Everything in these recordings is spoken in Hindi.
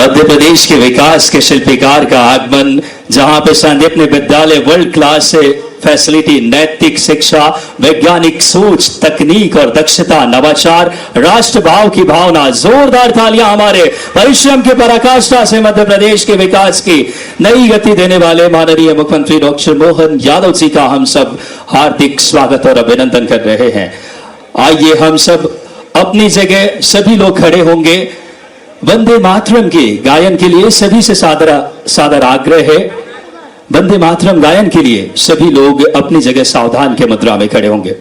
मध्य प्रदेश के विकास के शिल्पकार का आगमन, जहां पे संदीप ने विद्यालय वर्ल्ड क्लास से फैसिलिटी, नैतिक शिक्षा, वैज्ञानिक सोच, तकनीक और दक्षता, नवाचार, राष्ट्र भाव की भावना। जोरदार तालियां हमारे परिश्रम के पराकाष्ठा से मध्य प्रदेश के विकास की नई गति देने वाले माननीय मुख्यमंत्री डॉक्टर मोहन यादव जी का हम सब हार्दिक स्वागत और अभिनंदन कर रहे हैं। आइए हम सब अपनी जगह सभी लोग खड़े होंगे। वंदे मातरम के गायन के लिए सभी से सादर आग्रह है। वंदे मातरम गायन के लिए सभी लोग अपनी जगह सावधान के मुद्रा में खड़े होंगे।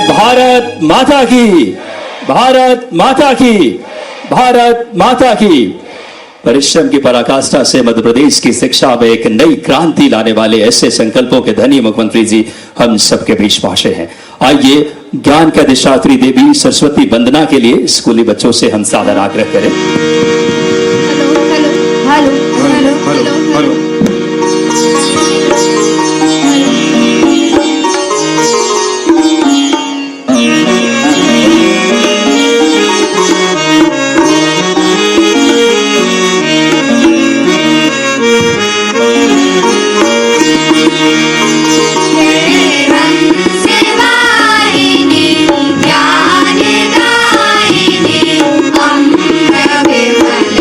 भारत माता की, भारत माता की, भारत माता की। परिश्रम की पराकाष्ठा से मध्य प्रदेश की शिक्षा में एक नई क्रांति लाने वाले ऐसे संकल्पों के धनी मुख्यमंत्री जी हम सबके बीच पहुंचे हैं। आइए ज्ञान का अधिष्ठात्री देवी सरस्वती वंदना के लिए स्कूली बच्चों से हम सादर आग्रह करें। Hello hello hello hello hello. ज्ञान दायिनी अमृत विमल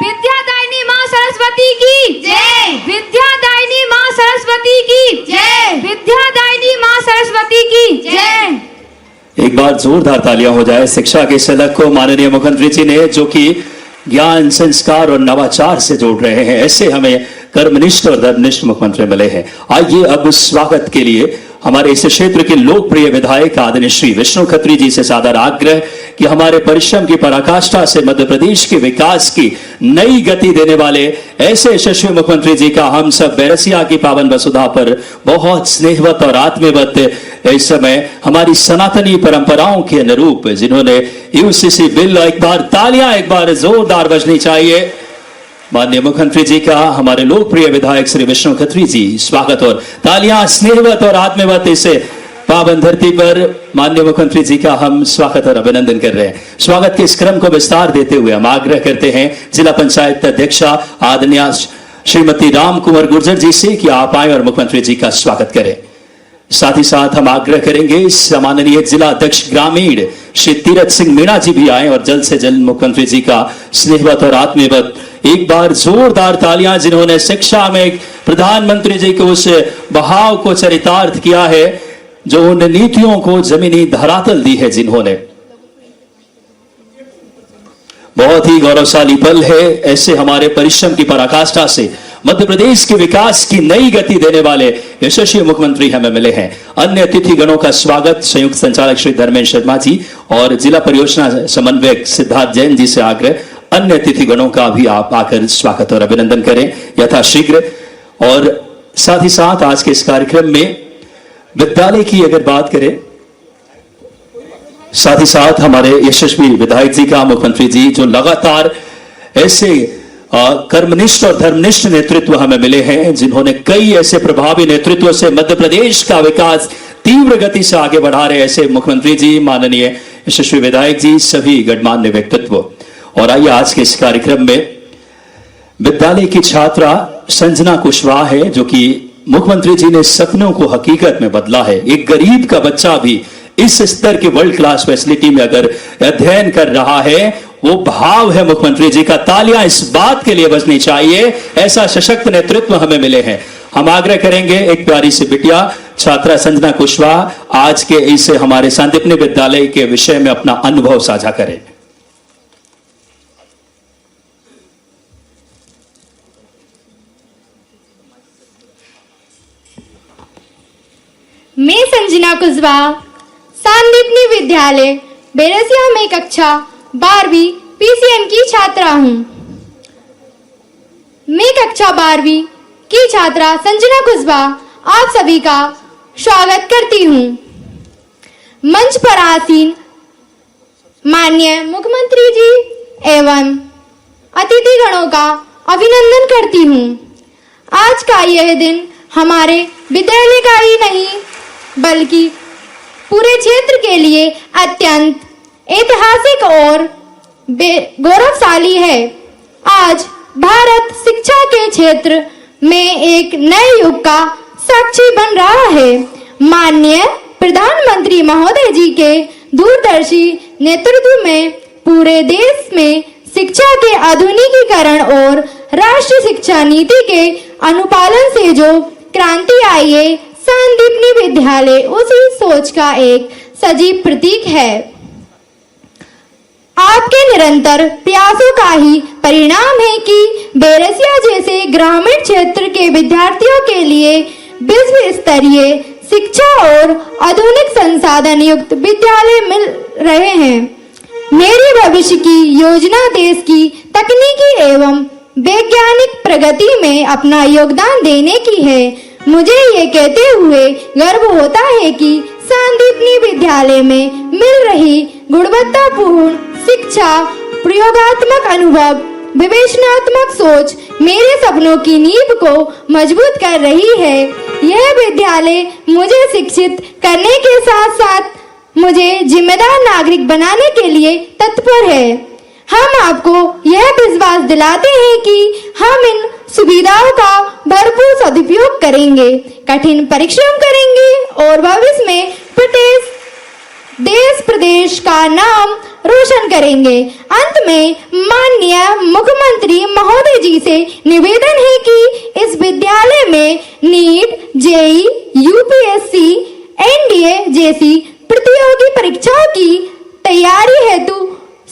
विद्यादायिनी माँ सरस्वती की जय। विद्यादायिनी माँ सरस्वती की जय। विद्यादायिनी माँ सरस्वती की जय। एक बार जोरदार तालियां हो जाए शिक्षा के सलक को माननीय मुख्यमंत्री जी ने, जो कि ज्ञान, संस्कार और नवाचार से जोड़ रहे हैं। ऐसे हमें कर्मनिष्ठ और धर्मनिष्ठ मुख्यमंत्री मिले हैं। आइए अब स्वागत के लिए हमारे इस क्षेत्र के लोकप्रिय विधायक आदरणीय श्री विष्णु खत्री जी से सादर आग्रह कि हमारे परिश्रम की पराकाष्ठा से मध्य प्रदेश के विकास की नई गति देने वाले ऐसे यशस्वी मुख्यमंत्री जी का हम सब बैरसिया की पावन वसुधा पर बहुत स्नेहवत और आत्मीयवत इस समय हमारी सनातनी परंपराओं के अनुरूप जिन्होंने यूसीसी बिल, एक बार तालियां एक बार जोरदार बजनी चाहिए, माननीय मुख्यमंत्री जी का हमारे लोकप्रिय विधायक श्री विष्णु खत्री जी स्वागत और तालियां स्नेहवत और आत्मीयवत इसे पावन धरती पर माननीय मुख्यमंत्री जी का हम स्वागत और अभिनंदन कर रहे हैं। स्वागत के इस क्रम को विस्तार देते हुए हम आग्रह करते हैं जिला पंचायत अध्यक्षा आदरणीय श्रीमती राम कुंवर गुर्जर जी से कि आप आए और मुख्यमंत्री जी का स्वागत करें। साथ ही साथ हम आग्रह करेंगे सम्माननीय जिला अध्यक्ष ग्रामीण श्री तीरथ सिंह मीणा जी भी आए और जल्द से जल्द मुख्यमंत्री जी का स्नेहवत और आत्मीयवत एक बार जोरदार तालियां, जिन्होंने शिक्षा में प्रधानमंत्री जी के उस बहाव को चरितार्थ किया है, जो उन नीतियों को जमीनी धरातल दी है, जिन्होंने बहुत ही गौरवशाली पल है। ऐसे हमारे परिश्रम की पराकाष्ठा से मध्य प्रदेश के विकास की नई गति देने वाले यशस्वी मुख्यमंत्री हमें मिले हैं। अन्य अतिथि गणों का स्वागत संयुक्त संचालक श्री धर्मेंद्र शर्मा जी और जिला परियोजना समन्वयक सिद्धार्थ जैन जी से आग्रह, अन्य अतिथि गणों का भी आप आकर स्वागत और अभिनंदन करें यथाशीघ्र। और साथ ही साथ आज के इस कार्यक्रम में विद्यालय की अगर बात करें, साथ ही साथ हमारे यशस्वी विधायक जी का मुख्यमंत्री जी जो लगातार ऐसे कर्मनिष्ठ और धर्मनिष्ठ नेतृत्व हमें मिले हैं, जिन्होंने कई ऐसे प्रभावी नेतृत्व से मध्य प्रदेश का विकास तीव्र गति से आगे बढ़ा रहे ऐसे मुख्यमंत्री जी, माननीय यशस्वी विधायक जी, सभी गणमान्य व्यक्तित्व। और आइए आज के इस कार्यक्रम में विद्यालय की छात्रा संजना कुशवाहा है, जो कि मुख्यमंत्री जी ने सपनों को हकीकत में बदला है। एक गरीब का बच्चा भी इस स्तर के वर्ल्ड क्लास फैसिलिटी में अगर अध्ययन कर रहा है, वो भाव है मुख्यमंत्री जी का। तालियां इस बात के लिए बजनी चाहिए, ऐसा सशक्त नेतृत्व हमें मिले हैं। हम आग्रह करेंगे एक प्यारी सी बिटिया छात्रा संजना कुशवाहा आज के इस हमारे सांदीपनि विद्यालय के विषय में अपना अनुभव साझा करें। मैं संजना कुशवाहा सांदीपनि विद्यालय बैरसिया में कक्षा 12वीं पीसीएम की छात्रा हूँ। मैं कक्षा 12वीं की छात्रा संजना कुशवाहा आप सभी का स्वागत करती हूँ। मंच पर आसीन माननीय मुख्यमंत्री जी एवं अतिथिगणों का अभिनंदन करती हूँ। आज का यह दिन हमारे विद्यालय का ही नहीं बल्कि पूरे क्षेत्र के लिए अत्यंत ऐतिहासिक और गौरवशाली है। आज भारत शिक्षा के क्षेत्र में एक नए युग का साक्षी बन रहा है। माननीय प्रधानमंत्री महोदय जी के दूरदर्शी नेतृत्व में पूरे देश में शिक्षा के आधुनिकीकरण और राष्ट्रीय शिक्षा नीति के अनुपालन से जो क्रांति आई है, सांदीपनि विद्यालय उसी सोच का एक सजीव प्रतीक है। आपके निरंतर प्रयासों का ही परिणाम है कि बैरसिया जैसे ग्रामीण क्षेत्र के विद्यार्थियों के लिए विश्व स्तरीय शिक्षा और आधुनिक संसाधन युक्त विद्यालय मिल रहे हैं। मेरे भविष्य की योजना देश की तकनीकी एवं वैज्ञानिक प्रगति में अपना योगदान देने की है। मुझे ये कहते हुए गर्व होता है कि सांदीपनि विद्यालय में मिल रही गुणवत्तापूर्ण शिक्षा, प्रयोगात्मक अनुभव विवेचनात्मक सोच मेरे सपनों की नींव को मजबूत कर रही है। यह विद्यालय मुझे शिक्षित करने के साथ साथ मुझे जिम्मेदार नागरिक बनाने के लिए तत्पर है। हम आपको यह विश्वास दिलाते हैं कि हम इन सुविधाओं का भरपूर सदुपयोग करेंगे, कठिन परिश्रम करेंगे और भविष्य में देश प्रदेश का नाम रोशन करेंगे। अंत में माननीय मुख्यमंत्री महोदय जी से निवेदन है कि इस विद्यालय में नीट, जेई, यूपीएससी, एनडीए जैसी प्रतियोगी परीक्षाओं की तैयारी हेतु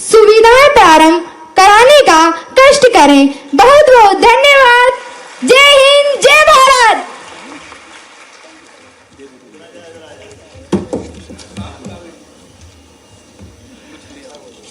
सुविधाएं प्रारंभ कराने का कष्ट करें। बहुत बहुत धन्यवाद। जय हिंद, जय भारत।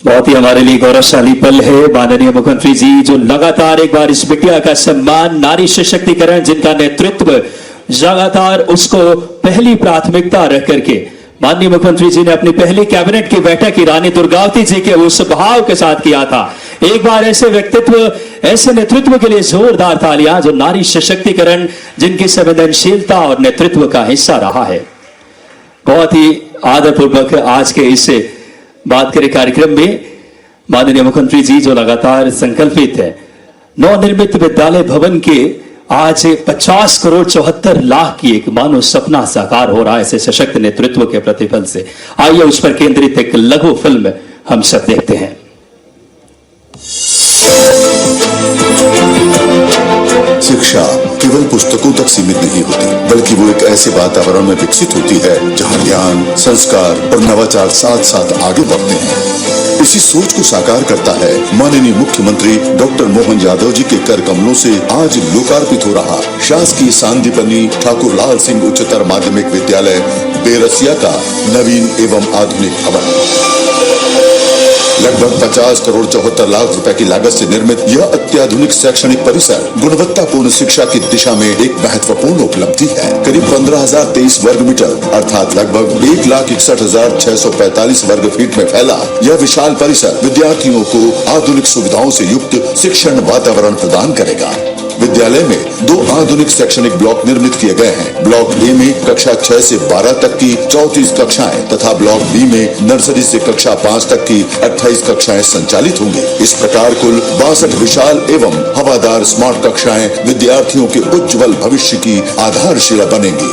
बहुत ही हमारे लिए गौरवशाली पल है माननीय मुख्यमंत्री जी जो लगातार एक बार इस बिटिया का सम्मान, नारी सशक्तिकरण, जिनका नेतृत्व लगातार उसको पहली प्राथमिकता रख करके माननीय मुख्यमंत्री जी ने अपनी पहली कैबिनेट की बैठक की रानी दुर्गावती जी के उस भाव के साथ किया था। एक बार ऐसे व्यक्तित्व, ऐसे नेतृत्व के लिए जोरदार तालियां जो नारी सशक्तिकरण, जिनकी संवेदनशीलता और नेतृत्व का हिस्सा रहा है। बहुत ही आदरपूर्वक आज के इस बात करें कार्यक्रम में माननीय मुख्यमंत्री जी जो लगातार संकल्पित है नवनिर्मित विद्यालय भवन के आज 50 करोड़ 74 लाख की एक मानो सपना साकार हो रहा है ऐसे सशक्त नेतृत्व के प्रतिफल से। आइए उस पर केंद्रित एक लघु फिल्म हम सब देखते हैं। शिक्षा केवल पुस्तकों तक सीमित नहीं होती, बल्कि वो एक ऐसे वातावरण में विकसित होती है जहां ज्ञान, संस्कार और नवाचार साथ साथ आगे बढ़ते हैं। इसी सोच को साकार करता है माननीय मुख्यमंत्री डॉक्टर मोहन यादव जी के कर कमलों से आज लोकार्पित हो रहा शासकीय सांदीपनि ठाकुर लाल सिंह उच्चतर माध्यमिक विद्यालय बेरसिया का नवीन एवं आधुनिक भवन। लगभग 50 करोड़ 74 लाख रुपए की लागत से निर्मित यह अत्याधुनिक शैक्षणिक परिसर गुणवत्तापूर्ण शिक्षा की दिशा में एक महत्वपूर्ण उपलब्धि है। करीब 15,023 वर्ग मीटर अर्थात लगभग 1,61,645 वर्ग फीट में फैला यह विशाल परिसर विद्यार्थियों को आधुनिक सुविधाओं से युक्त शिक्षण वातावरण प्रदान करेगा। विद्यालय में 2 आधुनिक शैक्षणिक ब्लॉक निर्मित किए गए हैं। ब्लॉक ए में कक्षा 6 से 12 तक की 34 कक्षाएं तथा ब्लॉक बी में नर्सरी से कक्षा 5 तक की 28 कक्षाएं संचालित होंगी। इस प्रकार कुल 62 विशाल एवं हवादार स्मार्ट कक्षाएं विद्यार्थियों के उज्जवल भविष्य की आधारशिला बनेंगी।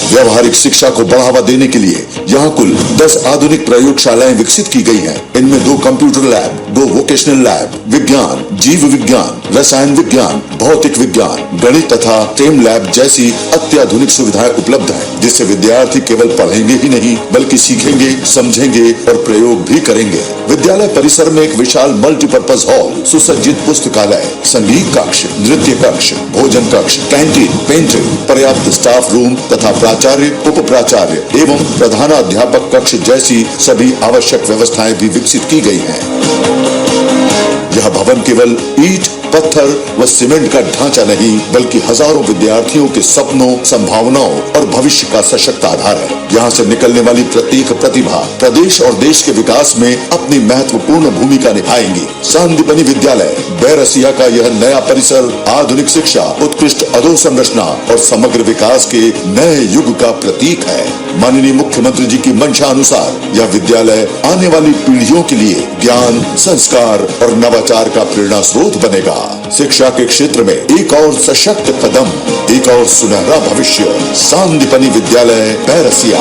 व्यवहारिक शिक्षा को बढ़ावा देने के लिए यहाँ कुल 10 आधुनिक प्रयोगशालाएं विकसित की गई हैं। इनमें 2 कंप्यूटर लैब, 2 वोकेशनल लैब, विज्ञान, जीव विज्ञान, रसायन विज्ञान, भौतिक विज्ञान, गणित तथा स्टेम लैब जैसी अत्याधुनिक सुविधाएं उपलब्ध हैं, जिससे विद्यार्थी केवल पढ़ेंगे ही नहीं बल्कि सीखेंगे, समझेंगे और प्रयोग भी करेंगे। विद्यालय परिसर में एक विशाल मल्टीपर्पज हॉल, सुसज्जित पुस्तकालय, संगीत कक्ष, नृत्य कक्ष, भोजन कक्ष, कैंटीन, पेंटिंग, पर्याप्त स्टाफ रूम तथा प्राचार्य, उप प्राचार्य एवं प्रधानाध्यापक कक्ष जैसी सभी आवश्यक व्यवस्थाएं भी विकसित की गई हैं। यह भवन केवल ईंट, पत्थर व सीमेंट का ढांचा नहीं बल्कि हजारों विद्यार्थियों के सपनों, संभावनाओं और भविष्य का सशक्त आधार है। यहाँ से निकलने वाली प्रत्येक प्रतिभा प्रदेश और देश के विकास में अपनी महत्वपूर्ण भूमिका निभाएंगी। सांदीपनि विद्यालय बैरसिया का यह नया परिसर आधुनिक शिक्षा, उत्कृष्ट अधोसंरचना और समग्र विकास के नए युग का प्रतीक है। माननीय मुख्यमंत्री जी की मंशा अनुसार यह विद्यालय आने वाली पीढ़ियों के लिए ज्ञान, संस्कार और नवाचार का प्रेरणा स्रोत बनेगा। शिक्षा के क्षेत्र में एक और सशक्त कदम, एक और सुनहरा भविष्य। सांदीपनि विद्यालय बैरसिया।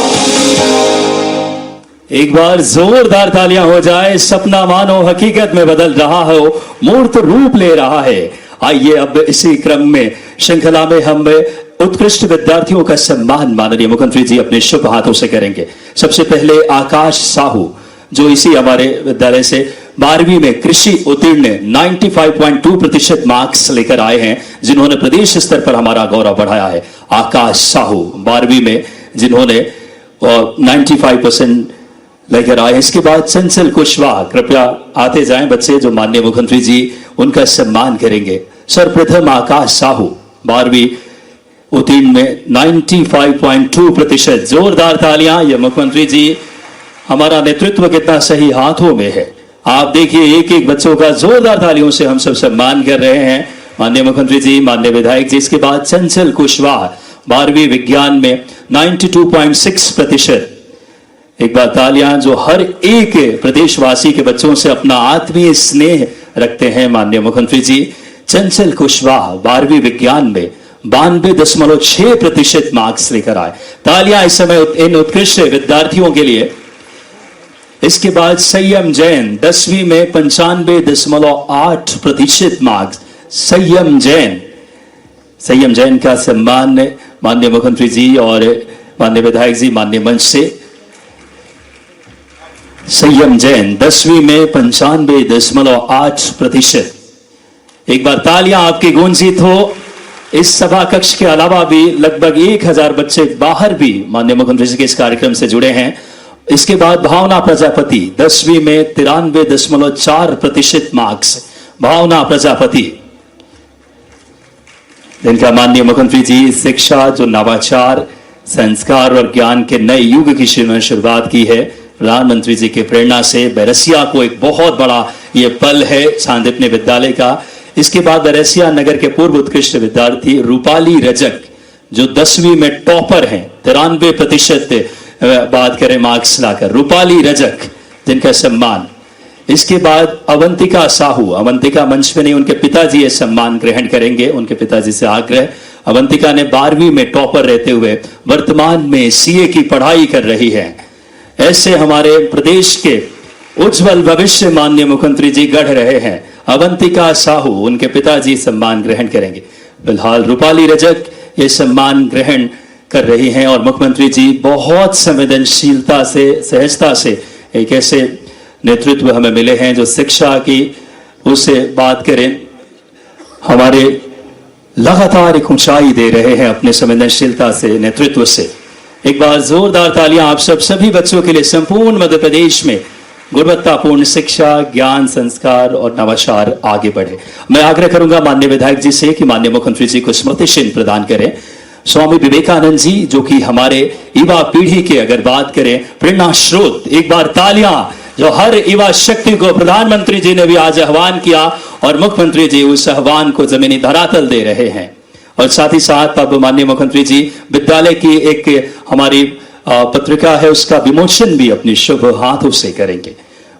एक बार जोरदार तालियां हो जाए। सपना मानो हकीकत में बदल रहा हो, मूर्त रूप ले रहा है। आइए अब इसी क्रम में श्रृंखला में हम उत्कृष्ट विद्यार्थियों का सम्मान माननीय मुख्यमंत्री जी अपने शुभ हाथों से करेंगे। सबसे पहले आकाश साहू जो इसी हमारे विद्यालय से 12वीं में कृषि उत्तीर्ण 95.2% मार्क्स लेकर आए हैं, जिन्होंने प्रदेश स्तर पर हमारा गौरव बढ़ाया है। आकाश साहू 12वीं में जिन्होंने 95% लेकर आए। इसके बाद चंचल कुशवाहा, कृपया आते जाएं बच्चे जो माननीय मुख्यमंत्री जी उनका सम्मान करेंगे। सर्वप्रथम आकाश साहू 12वीं उत्तीर्ण में 95.2%। जोरदार तालियां। ये मुख्यमंत्री जी, हमारा नेतृत्व कितना सही हाथों में है। आप देखिए एक एक बच्चों का जोरदार तालियों से हम सब सम्मान कर रहे हैं। माननीय मुख्यमंत्री जी, माननीय विधायक जी। इसके बाद चंचल कुशवाहा 12वीं विज्ञान में 92.6%। एक बार तालियां जो हर एक प्रदेशवासी के बच्चों से अपना आत्मीय स्नेह रखते हैं। माननीय मुख्यमंत्री जी, चंचल कुशवाहा 12वीं विज्ञान में 92.6% मार्क्स लेकर आए। तालियां इस समय इन उत्कृष्ट विद्यार्थियों के लिए। इसके बाद संयम जैन 10वीं में 95.8% मार्क्स। संयम जैन का सम्मान माननीय मुख्यमंत्री जी और माननीय विधायक जी माननीय मंच से। संयम जैन 10वीं में 95.8%। एक बार तालियां आपकी गूंजित हो। इस सभा कक्ष के अलावा भी लगभग 1000 बच्चे बाहर भी माननीय मुख्यमंत्री जी के इस कार्यक्रम से जुड़े हैं। इसके बाद भावना प्रजापति 10वीं में 93.4% मार्क्स। भावना प्रजापति, जिनका माननीय मुख्यमंत्री जी शिक्षा जो नवाचार, संस्कार और ज्ञान के नए युग की शुरुआत की है, प्रधानमंत्री जी के प्रेरणा से बैरसिया को एक बहुत बड़ा ये पल है सांदीपनि विद्यालय का। इसके बाद बैरसिया नगर के पूर्व उत्कृष्ट विद्यार्थी रूपाली रजक जो 10वीं में टॉपर हैं, 93% बात करें मार्क्स लाकर, रूपाली रजक जिनका सम्मान। इसके बाद अवंतिका साहू, अवंतिका मंच में नहीं, उनके पिताजी ये सम्मान ग्रहण करेंगे। उनके पिताजी से आग्रह। अवंतिका ने 12वीं में टॉपर रहते हुए वर्तमान में सीए की पढ़ाई कर रही है। ऐसे हमारे प्रदेश के उज्जवल भविष्य माननीय मुख्यमंत्री जी गढ़ रहे हैं। अवंतिका साहू, उनके पिताजी सम्मान ग्रहण करेंगे। फिलहाल रूपाली रजक ये सम्मान ग्रहण कर रही हैं और मुख्यमंत्री जी बहुत संवेदनशीलता से, सहजता से एक ऐसे नेतृत्व हमें मिले हैं जो शिक्षा की उसे बात करें, हमारे लगातार एक ऊंचाई दे रहे हैं अपने संवेदनशीलता से, नेतृत्व से। एक बार जोरदार तालियां आप सभी बच्चों के लिए। संपूर्ण मध्य प्रदेश में गुणवत्तापूर्ण शिक्षा, ज्ञान, संस्कार और नवाचार आगे बढ़े। मैं आग्रह करूंगा माननीय विधायक जी से कि माननीय मुख्यमंत्री जी को स्मृति चिन्ह प्रदान करें। स्वामी विवेकानंद जी जो कि हमारे युवा पीढ़ी के अगर बात करें प्रेरणा स्रोत, एक बार तालियां जो हर युवा शक्ति को प्रधानमंत्री जी ने भी आज आह्वान किया और मुख्यमंत्री जी उस आह्वान को जमीनी धरातल दे रहे हैं। और साथ ही साथ अब माननीय मुख्यमंत्री जी विद्यालय की एक हमारी पत्रिका है उसका विमोचन भी अपनी शुभ हाथों से करेंगे।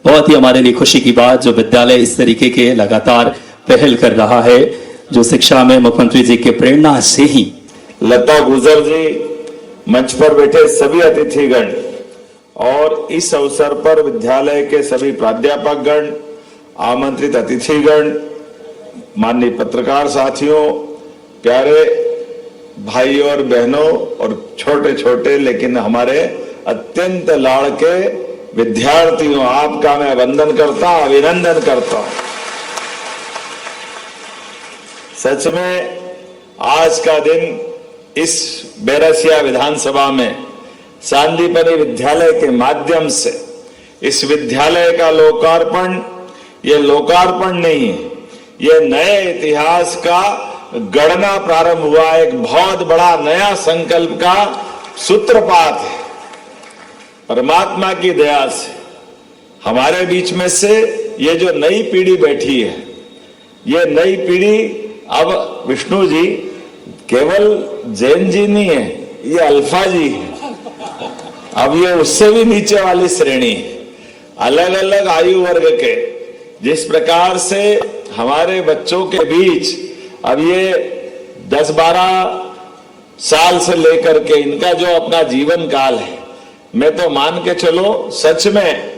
बहुत ही हमारे लिए खुशी की बात जो विद्यालय इस तरीके के लगातार पहल कर रहा है, जो शिक्षा में मुख्यमंत्री जी के प्रेरणा से ही। लता गुजर जी, मंच पर बैठे सभी अतिथिगण और इस अवसर पर विद्यालय के सभी प्राध्यापकगण, आमंत्रित अतिथिगण, माननीय पत्रकार साथियों, प्यारे भाइयों और बहनों और छोटे छोटे लेकिन हमारे अत्यंत लाड़के विद्यार्थियों, आपका मैं वंदन करता, अभिनंदन करता हूं। सच में आज का दिन इस बैरसिया विधानसभा में सांदीपनि विद्यालय के माध्यम से इस विद्यालय का लोकार्पण, ये लोकार्पण नहीं है, ये नए इतिहास का गणना प्रारंभ हुआ, एक बहुत बड़ा नया संकल्प का सूत्रपात है। परमात्मा की दया से हमारे बीच में से ये जो नई पीढ़ी बैठी है, ये नई पीढ़ी अब विष्णु जी केवल जैन जी नहीं है, ये अल्फा जी है। अब ये उससे भी नीचे वाली श्रेणी है। अलग अलग आयु वर्ग के जिस प्रकार से हमारे बच्चों के बीच अब ये 10-12 साल से लेकर के इनका जो अपना जीवन काल है, मैं तो मान के चलो सच में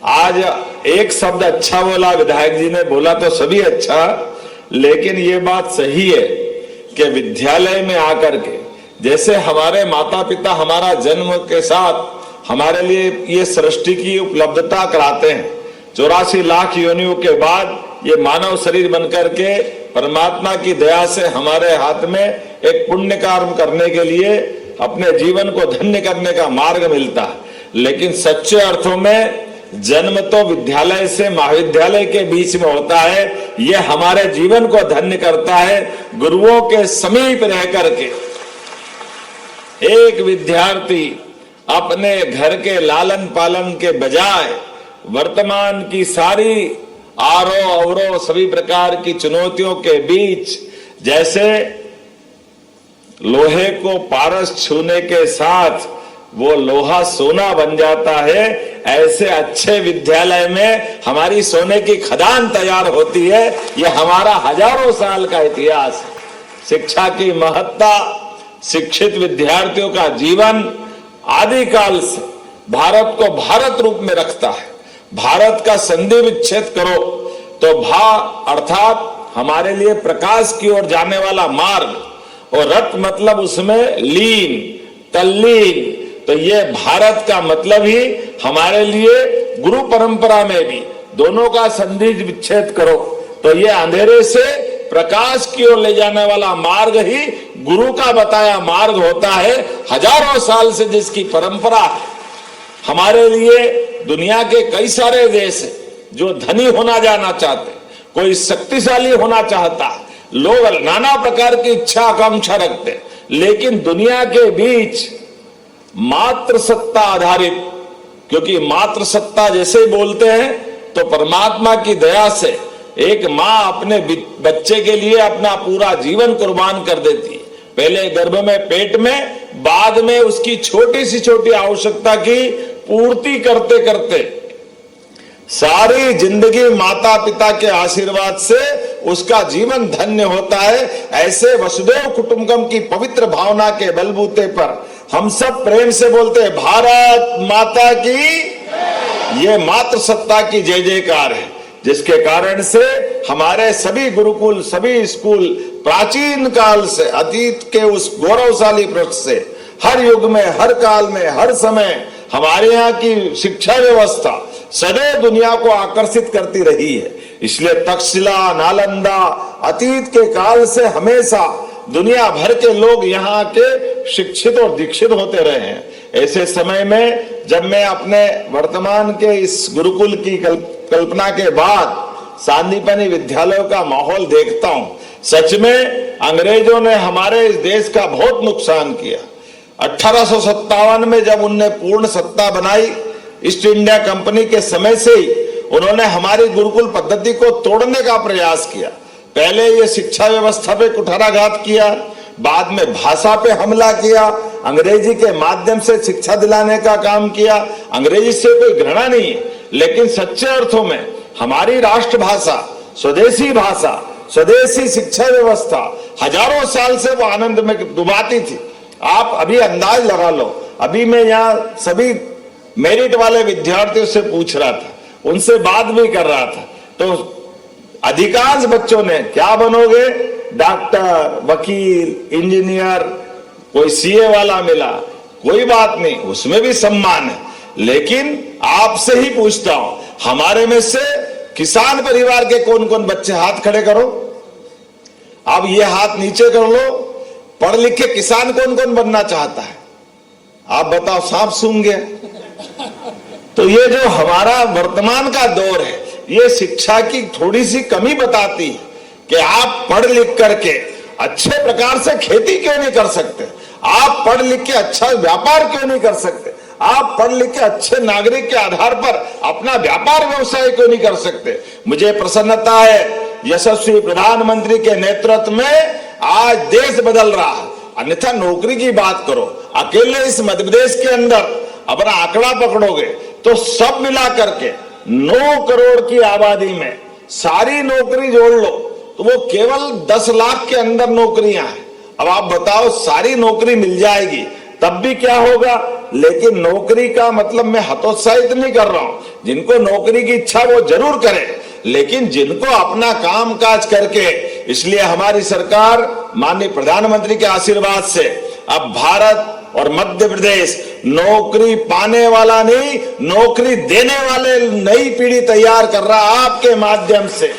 आज एक शब्द अच्छा बोला विधायक जी ने, बोला तो सभी अच्छा, लेकिन ये बात सही है कि विद्यालय में आकर के जैसे हमारे माता पिता हमारा जन्म के साथ हमारे लिए ये सृष्टि की उपलब्धता कराते हैं, 84 लाख योनियों के बाद ये मानव शरीर बनकर के परमात्मा की दया से हमारे हाथ में एक पुण्य कर्म करने के लिए अपने जीवन को धन्य करने का मार्ग मिलता है। लेकिन सच्चे अर्थों में जन्म तो विद्यालय से महाविद्यालय के बीच में होता है, ये हमारे जीवन को धन्य करता है। गुरुओं के समीप रह करके एक विद्यार्थी अपने घर के लालन पालन के बजाय वर्तमान की सारी आरोह अवरोह सभी प्रकार की चुनौतियों के बीच जैसे लोहे को पारस छूने के साथ वो लोहा सोना बन जाता है, ऐसे अच्छे विद्यालय में हमारी सोने की खदान तैयार होती है। ये हमारा हजारों साल का इतिहास है। शिक्षा की महत्ता, शिक्षित विद्यार्थियों का जीवन आदिकाल से भारत को भारत रूप में रखता है। भारत का संधि विच्छेद करो तो भा अर्थात हमारे लिए प्रकाश की ओर जाने वाला मार्ग, और रत मतलब उसमें लीन, तल्लीन। तो ये भारत का मतलब ही हमारे लिए गुरु परंपरा में भी दोनों का संधि विच्छेद करो तो ये अंधेरे से प्रकाश की ओर ले जाने वाला मार्ग ही गुरु का बताया मार्ग होता है। हजारों साल से जिसकी परंपरा हमारे लिए दुनिया के कई सारे देश जो धनी होना जाना चाहते, कोई शक्तिशाली होना चाहता, लोग नाना प्रकार की इच्छा आकांक्षा रखते, लेकिन दुनिया के बीच मात्र सत्ता आधारित, क्योंकि मात्र सत्ता जैसे ही बोलते हैं तो परमात्मा की दया से एक माँ अपने बच्चे के लिए अपना पूरा जीवन कुर्बान कर देती है। पहले गर्भ में, पेट में, बाद में उसकी छोटी सी छोटी आवश्यकता की पूर्ति करते करते सारी जिंदगी माता पिता के आशीर्वाद से उसका जीवन धन्य होता है। ऐसे वसुदेव कुटुंबकम की पवित्र भावना के बलबूते पर हम सब प्रेम से बोलते हैं भारत माता की। ये मात्र सत्ता की जय जयकार है, जिसके कारण से हमारे सभी गुरुकुल, सभी स्कूल प्राचीन काल से अतीत के उस गौरवशाली पृष्ठ से हर युग में, हर काल में, हर समय हमारे यहाँ की शिक्षा व्यवस्था सदैव दुनिया को आकर्षित करती रही है। इसलिए तक्षशिला, नालंदा अतीत के काल से हमेशा दुनिया भर के लोग यहाँ के शिक्षित और दीक्षित होते रहे हैं। ऐसे समय में जब मैं अपने वर्तमान के इस गुरुकुल की कल्पना के बाद सांदीपनि विद्यालयों का माहौल देखता हूँ, सच में अंग्रेजों ने हमारे इस देश का बहुत नुकसान किया। 1857 में जब उनने पूर्ण सत्ता बनाई, ईस्ट इंडिया कंपनी के समय से ही उन्होंने हमारी गुरुकुल पद्धति को तोड़ने का प्रयास किया। पहले ये शिक्षा व्यवस्था पे कुठाराघात किया, बाद में भाषा पे हमला किया, अंग्रेजी के माध्यम से शिक्षा दिलाने का काम किया। अंग्रेजी से कोई घृणा नहीं है, लेकिन सच्चे अर्थों में हमारी राष्ट्रभाषा, स्वदेशी भाषा, स्वदेशी शिक्षा व्यवस्था हजारों साल से वो आनंद में डुबाती थी। आप अभी अंदाज लगा लो, अभी मैं यहाँ सभी मेरिट वाले विद्यार्थियों से पूछ रहा था, उनसे बात भी कर रहा था, तो अधिकांश बच्चों ने क्या बनोगे, डॉक्टर, वकील, इंजीनियर, कोई सीए वाला मिला, कोई बात नहीं, उसमें भी सम्मान है। लेकिन आपसे ही पूछता हूं, हमारे में से किसान परिवार के कौन कौन बच्चे, हाथ खड़े करो। अब ये हाथ नीचे कर लो, पढ़ लिख के किसान कौन कौन बनना चाहता है, आप बताओ, सांप सूंघ गया। तो ये जो हमारा वर्तमान का दौर है, ये शिक्षा की थोड़ी सी कमी बताती है कि आप पढ़ लिख करके अच्छे प्रकार से खेती क्यों नहीं कर सकते, आप पढ़ लिख के अच्छा व्यापार क्यों नहीं कर सकते, आप पढ़ लिख के अच्छे नागरिक के आधार पर अपना व्यापार व्यवसाय क्यों नहीं कर सकते। मुझे प्रसन्नता है, यशस्वी प्रधानमंत्री के नेतृत्व में आज देश बदल रहा है। अन्यथा नौकरी की बात करो, अकेले इस मध्य प्रदेश के अंदर अपना आंकड़ा पकड़ोगे तो सब मिला करके 9 करोड़ की आबादी में सारी नौकरी जोड़ लो तो वो केवल 10 लाख के अंदर नौकरियां हैं। अब आप बताओ, सारी नौकरी मिल जाएगी तब भी क्या होगा। लेकिन नौकरी का मतलब मैं हतोत्साहित नहीं कर रहा हूं, जिनको नौकरी की इच्छा वो जरूर करें, लेकिन जिनको अपना काम काज करके, इसलिए हमारी सरकार माननीय प्रधानमंत्री के आशीर्वाद से अब भारत और मध्य प्रदेश नौकरी पाने वाला नहीं, नौकरी देने वाले नई पीढ़ी तैयार कर रहा। आपके माध्यम से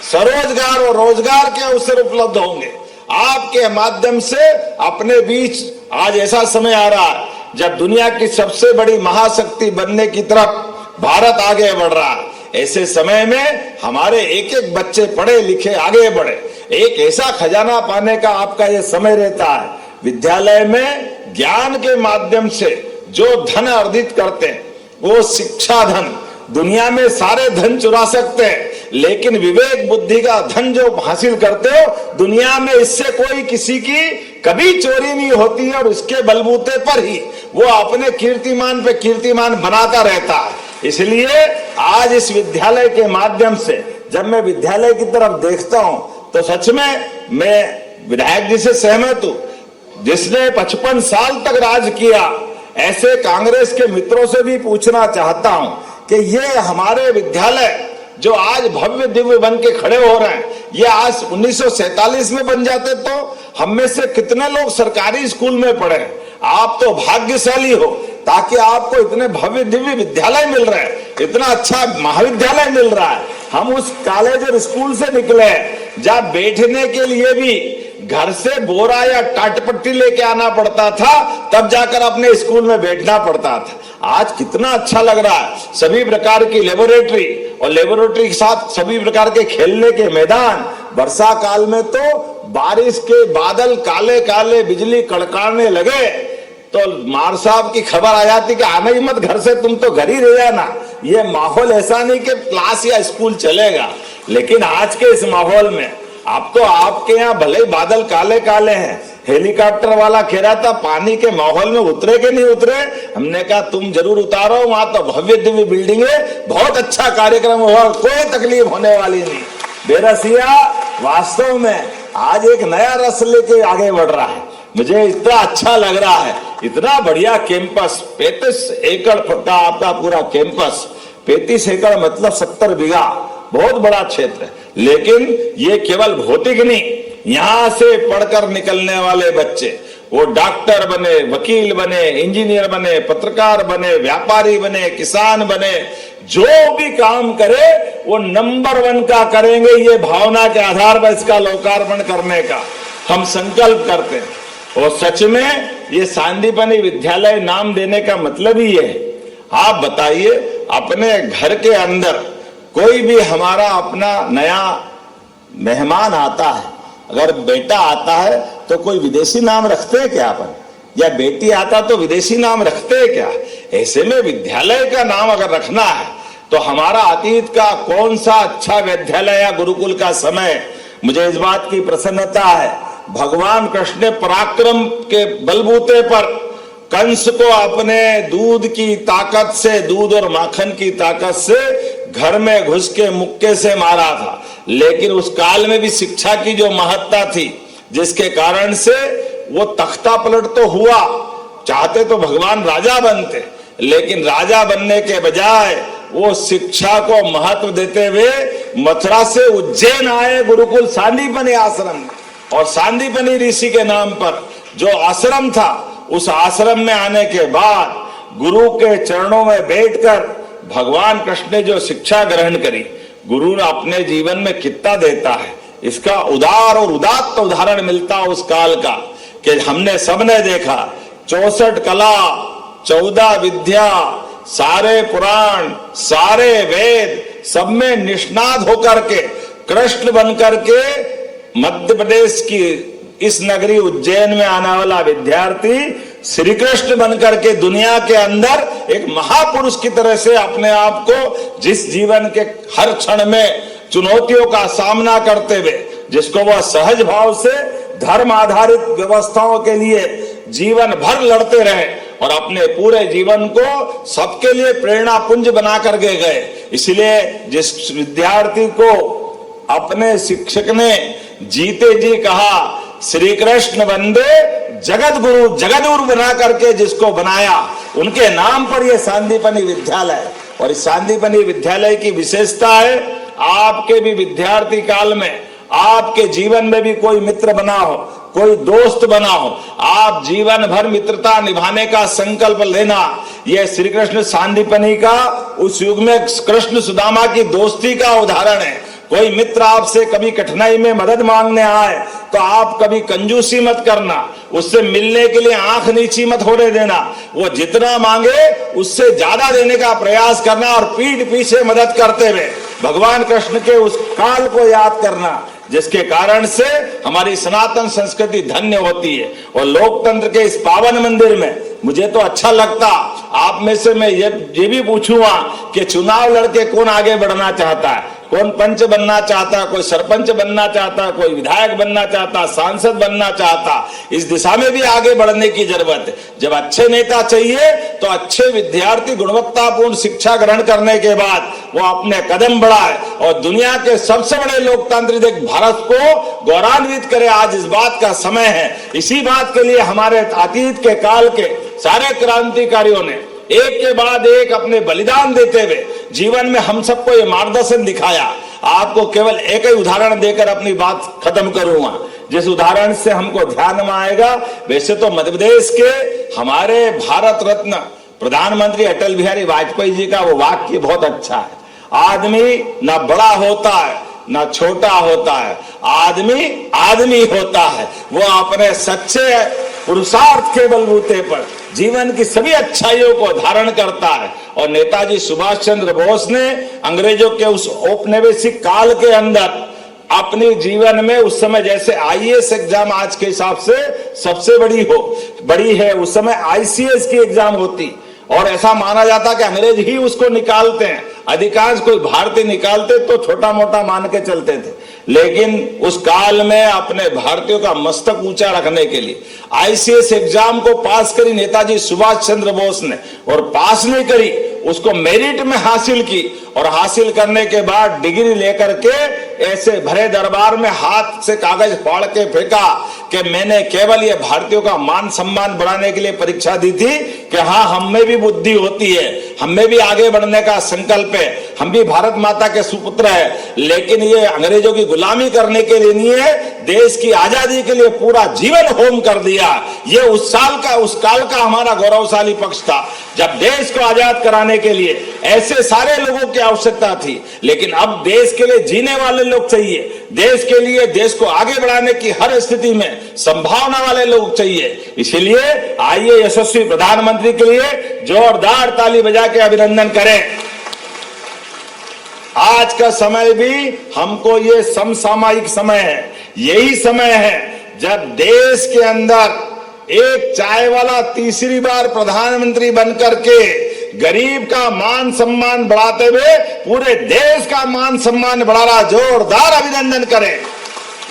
स्वरोजगार और रोजगार के अवसर उपलब्ध होंगे। आपके माध्यम से अपने बीच आज ऐसा समय आ रहा है जब दुनिया की सबसे बड़ी महाशक्ति बनने की तरफ भारत आगे बढ़ रहा है। ऐसे समय में हमारे एक एक बच्चे पढ़े लिखे आगे बढ़े, एक ऐसा खजाना पाने का आपका ये समय रहता है। विद्यालय में ज्ञान के माध्यम से जो धन अर्जित करते हैं वो शिक्षा धन, दुनिया में सारे धन चुरा सकते हैं, लेकिन विवेक बुद्धि का धन जो हासिल करते हो दुनिया में, इससे कोई किसी की कभी चोरी नहीं होती है और इसके बलबूते पर ही वो अपने कीर्तिमान पे कीर्तिमान बनाता रहता है। इसलिए आज इस विद्यालय के माध्यम से जब मैं विद्यालय की तरफ देखता हूं तो सच में मैं विधायक जी से सहमत हूं। जिसने 55 साल तक राज किया, ऐसे कांग्रेस के मित्रों से भी पूछना चाहता हूं कि ये हमारे विद्यालय जो आज भव्य दिव्य बन के खड़े हो रहे हैं, ये आज 1947 में बन जाते तो हम में से कितने लोग सरकारी स्कूल में पढ़े। आप तो भाग्यशाली हो ताकि आपको इतने भव्य दिव्य विद्यालय मिल रहे हैं, इतना अच्छा महाविद्यालय मिल रहा है। हम उस कॉलेज और स्कूल से निकले जहाँ बैठने के लिए भी घर से बोरा या टाटपट्टी लेके आना पड़ता था, तब जाकर अपने स्कूल में बैठना पड़ता था। आज कितना अच्छा लग रहा है, सभी प्रकार की लेबोरेटरी और लेबोरेटरी के साथ सभी प्रकार के खेलने के मैदान। वर्षा काल में तो बारिश के बादल काले काले बिजली कड़काने लगे तो मार साहब की खबर आ जाती कि आना ही मत घर से, तुम तो घर ही रह जाना। ये माहौल ऐसा नहीं कि क्लास या स्कूल चलेगा, लेकिन आज के इस माहौल में अब तो आपके यहाँ भले ही बादल काले काले हैं, हेलीकॉप्टर वाला कह रहा था पानी के माहौल में उतरे के नहीं उतरे। हमने कहा तुम जरूर उतारो, वहां तो भव्य दिव्य बिल्डिंग है, बहुत अच्छा कार्यक्रम हुआ, कोई तकलीफ होने वाली नहीं। बेरसिया वास्तव में आज एक नया रस लेके आगे बढ़ रहा है। मुझे इतना अच्छा लग रहा है, इतना बढ़िया कैंपस, 35 एकड़ का आपका पूरा कैंपस। 35 एकड़ मतलब 70 बीघा, बहुत बड़ा क्षेत्र है। लेकिन ये केवल भौतिक नहीं, यहां से पढ़कर निकलने वाले बच्चे वो डॉक्टर बने, वकील बने, इंजीनियर बने, पत्रकार बने, व्यापारी बने, किसान बने, जो भी काम करे वो नंबर 1 का करेंगे। ये भावना के आधार पर इसका लोकार्पण करने का हम संकल्प करते हैं। और सच में ये सांदीपनि विद्यालय नाम देने का मतलब ही ये है। आप बताइए, अपने घर के अंदर कोई भी हमारा अपना नया मेहमान आता है, अगर बेटा आता है तो कोई विदेशी नाम रखते हैं क्या अपन, या बेटी आता तो विदेशी नाम रखते हैं क्या? ऐसे में विद्यालय का नाम अगर रखना है तो हमारा अतीत का कौन सा अच्छा विद्यालय या गुरुकुल का समय। मुझे इस बात की प्रसन्नता है, भगवान कृष्ण ने पराक्रम के बलबूते पर कंस को अपने दूध की ताकत से, दूध और माखन की ताकत से घर में घुस के मुक्के से मारा था। लेकिन उस काल में भी शिक्षा की जो महत्ता थी, जिसके कारण से वो तख्ता पलट तो हुआ, चाहते तो भगवान राजा बनते, लेकिन राजा बनने के बजाय वो शिक्षा को महत्व देते हुए मथुरा से उज्जैन आए गुरुकुल सांदीपनि आश्रम, और सांदीपनि ऋषि के नाम पर जो आश्रम था, उस आश्रम में आने के बाद गुरु के चरणों में बैठकर भगवान कृष्ण ने जो शिक्षा ग्रहण करी, गुरु ने अपने जीवन में कितना देता है, इसका उदार और उदात्त उदाहरण मिलता उस काल का कि हमने सबने देखा 64 कला, 14 विद्या, सारे पुराण, सारे वेद, सब में निष्णात होकर के कृष्ण बनकर के मध्य प्रदेश की इस नगरी उज्जैन में आने वाला विद्यार्थी श्री कृष्ण बनकर के दुनिया के अंदर एक महापुरुष की तरह से अपने आप को, जिस जीवन के हर क्षण में चुनौतियों का सामना करते हुए, जिसको वह सहज भाव से धर्म आधारित व्यवस्थाओं के लिए जीवन भर लड़ते रहे और अपने पूरे जीवन को सबके लिए प्रेरणा पुंज बना कर गए। इसलिए जिस विद्यार्थी को अपने शिक्षक ने जीते जी कहा, श्री कृष्ण वंदे जगत गुरु, जगदगुरु बना करके जिसको बनाया, उनके नाम पर यह सांदीपनि विद्यालय। और इस सांदीपनि विद्यालय की विशेषता है, आपके भी विद्यार्थी काल में, आपके जीवन में भी कोई मित्र बना हो, कोई दोस्त बना हो, आप जीवन भर मित्रता निभाने का संकल्प लेना। यह श्री कृष्ण सांदीपनि का उस युग में कृष्ण सुदामा की दोस्ती का उदाहरण है। कोई मित्र आपसे कभी कठिनाई में मदद मांगने आए तो आप कभी कंजूसी मत करना, उससे मिलने के लिए आंख नीची मत होने देना। वो जितना मांगे उससे ज्यादा देने का प्रयास करना और पीठ पीछे मदद करते हुए भगवान कृष्ण के उस काल को याद करना जिसके कारण से हमारी सनातन संस्कृति धन्य होती है। और लोकतंत्र के इस पावन मंदिर में मुझे तो अच्छा लगता, आप में से मैं ये भी पूछूंगा कि चुनाव लड़के कौन आगे बढ़ना चाहता है, कौन पंच बनना चाहता, कोई सरपंच बनना चाहता, कोई विधायक बनना चाहता, सांसद बनना चाहता। इस दिशा में भी आगे बढ़ने की जरूरत है। जब अच्छे नेता चाहिए तो अच्छे विद्यार्थी गुणवत्तापूर्ण शिक्षा ग्रहण करने के बाद वो अपने कदम बढ़ाए और दुनिया के सबसे बड़े लोकतांत्रिक भारत को गौरवान्वित करे। आज इस बात का समय है। इसी बात के लिए हमारे अतीत के काल के सारे क्रांतिकारियों ने एक के बाद एक अपने बलिदान देते हुए जीवन में हम सबको ये मार्गदर्शन दिखाया। आपको केवल एक ही उदाहरण देकर अपनी बात खत्म करूंगा, जिस उदाहरण से हमको ध्यान में आएगा। वैसे तो मध्य प्रदेश के हमारे भारत रत्न प्रधानमंत्री अटल बिहारी वाजपेयी जी का वो वाक्य बहुत अच्छा है, आदमी ना बड़ा होता है ना छोटा होता है, आदमी आदमी होता है। वो अपने सच्चे पुरुषार्थ के बलबूते पर जीवन की सभी अच्छाइयों को धारण करता है। और नेताजी सुभाष चंद्र बोस ने अंग्रेजों के उस औपनिवेशिक काल के अंदर अपने जीवन में उस समय जैसे आईएएस एग्जाम आज के हिसाब से सबसे बड़ी है, उस समय आईसीएस की एग्जाम होती और ऐसा माना जाता कि अंग्रेज ही उसको निकालते हैं। अधिकांश कोई भारतीय निकालते तो छोटा मोटा मान के चलते थे, लेकिन उस काल में अपने भारतीयों का मस्तक ऊंचा रखने के लिए आईसीएस एग्जाम को पास करी नेताजी सुभाष चंद्र बोस ने। और पास नहीं करी, उसको मेरिट में हासिल की और हासिल करने के बाद डिग्री लेकर के ऐसे भरे दरबार में हाथ से कागज फाड़ के फेंका कि मैंने केवल ये भारतीयों का मान सम्मान बढ़ाने के लिए परीक्षा दी थी कि हाँ, हम में भी बुद्धि होती है, हम में भी आगे बढ़ने का संकल्प है, हम भी भारत माता के सुपुत्र है। लेकिन ये अंग्रेजों की गुलामी करने के लिए नहीं है, देश की आजादी के लिए पूरा जीवन होम कर दिया। ये उस काल का हमारा गौरवशाली पक्ष था, जब देश को आजाद कराने के लिए ऐसे सारे लोगों की आवश्यकता थी। लेकिन अब देश के लिए जीने वाले लोग चाहिए, देश के लिए देश को आगे बढ़ाने की हर स्थिति में संभावना वाले लोग चाहिए। इसलिए आइए यशस्वी प्रधानमंत्री के लिए जोरदार ताली बजा के अभिनंदन करें। आज का समय भी हमको ये समसामयिक समय है। यही समय है जब देश के अंदर एक चाय वाला तीसरी बार प्रधानमंत्री बनकर के गरीब का मान सम्मान बढ़ाते हुए पूरे देश का मान सम्मान बढ़ा रहा। जोरदार अभिनंदन करें।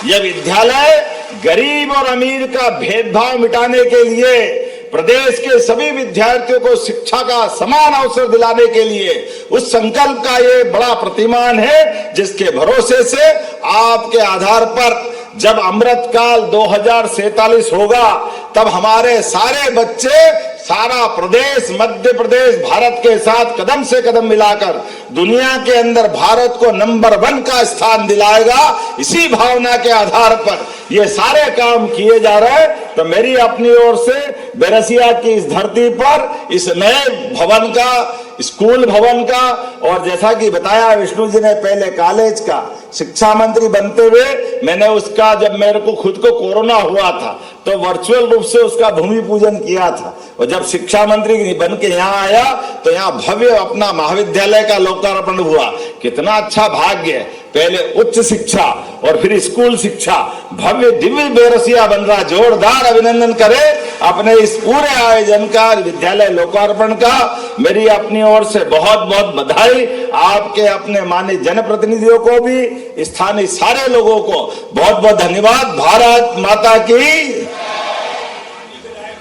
यह विद्यालय गरीब और अमीर का भेदभाव मिटाने के लिए, प्रदेश के सभी विद्यार्थियों को शिक्षा का समान अवसर दिलाने के लिए उस संकल्प का ये बड़ा प्रतिमान है, जिसके भरोसे से आपके आधार पर जब अमृत काल 2047 होगा तब हमारे सारे बच्चे, सारा प्रदेश, मध्य प्रदेश भारत के साथ कदम से कदम मिलाकर दुनिया के अंदर भारत को नंबर 1 का स्थान दिलाएगा। इसी भावना के आधार पर ये सारे काम किए जा रहे हैं। तो मेरी अपनी ओर से बेरसिया की इस धरती पर इस नए भवन का, स्कूल भवन का, और जैसा कि बताया विष्णु जी ने, पहले कॉलेज का शिक्षा मंत्री बनते हुए मैंने उसका, जब मेरे को खुद को कोरोना हुआ था तो वर्चुअल रूप से उसका भूमि पूजन किया था। और जब शिक्षा मंत्री बन के यहाँ आया तो यहाँ भव्य अपना महाविद्यालय का लोकार्पण हुआ। कितना अच्छा भाग्य है, पहले उच्च शिक्षा और फिर स्कूल शिक्षा, भव्य दिव्य बेरसिया बन रहा। जोरदार अभिनंदन करें अपने इस पूरे आयोजन का, विद्यालय लोकार्पण का। मेरी अपनी ओर से बहुत बहुत बधाई। आपके अपने माननीय जनप्रतिनिधियों को भी, स्थानीय सारे लोगों को बहुत बहुत धन्यवाद। भारत माता की।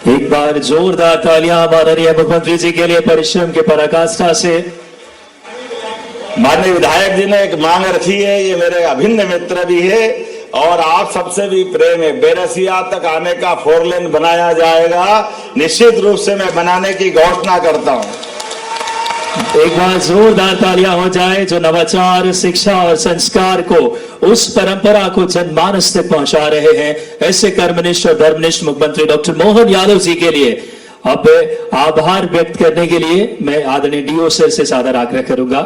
एक बार जोरदार तालियां माननीय मुख्यमंत्री जी के लिए परिश्रम के पराकाष्ठा से। माननीय विधायक जी ने एक मांग रखी है, ये मेरे अभिन्न मित्र भी है और आप सबसे भी प्रेम है। बेरसिया तक आने का 4 लेन बनाया जाएगा, निश्चित रूप से मैं बनाने की घोषणा करता हूं। एक बार जोरदार तालियां हो जाए जो नवाचार, शिक्षा और संस्कार को, उस परंपरा को जनमानस तक पहुंचा रहे हैं। ऐसे कर्मनिष्ठ और धर्मनिष्ठ मुख्यमंत्री डॉक्टर मोहन यादव जी के लिए अब आभार व्यक्त करने के लिए मैं आदरणीय डीओ सर से सादर आग्रह करूंगा।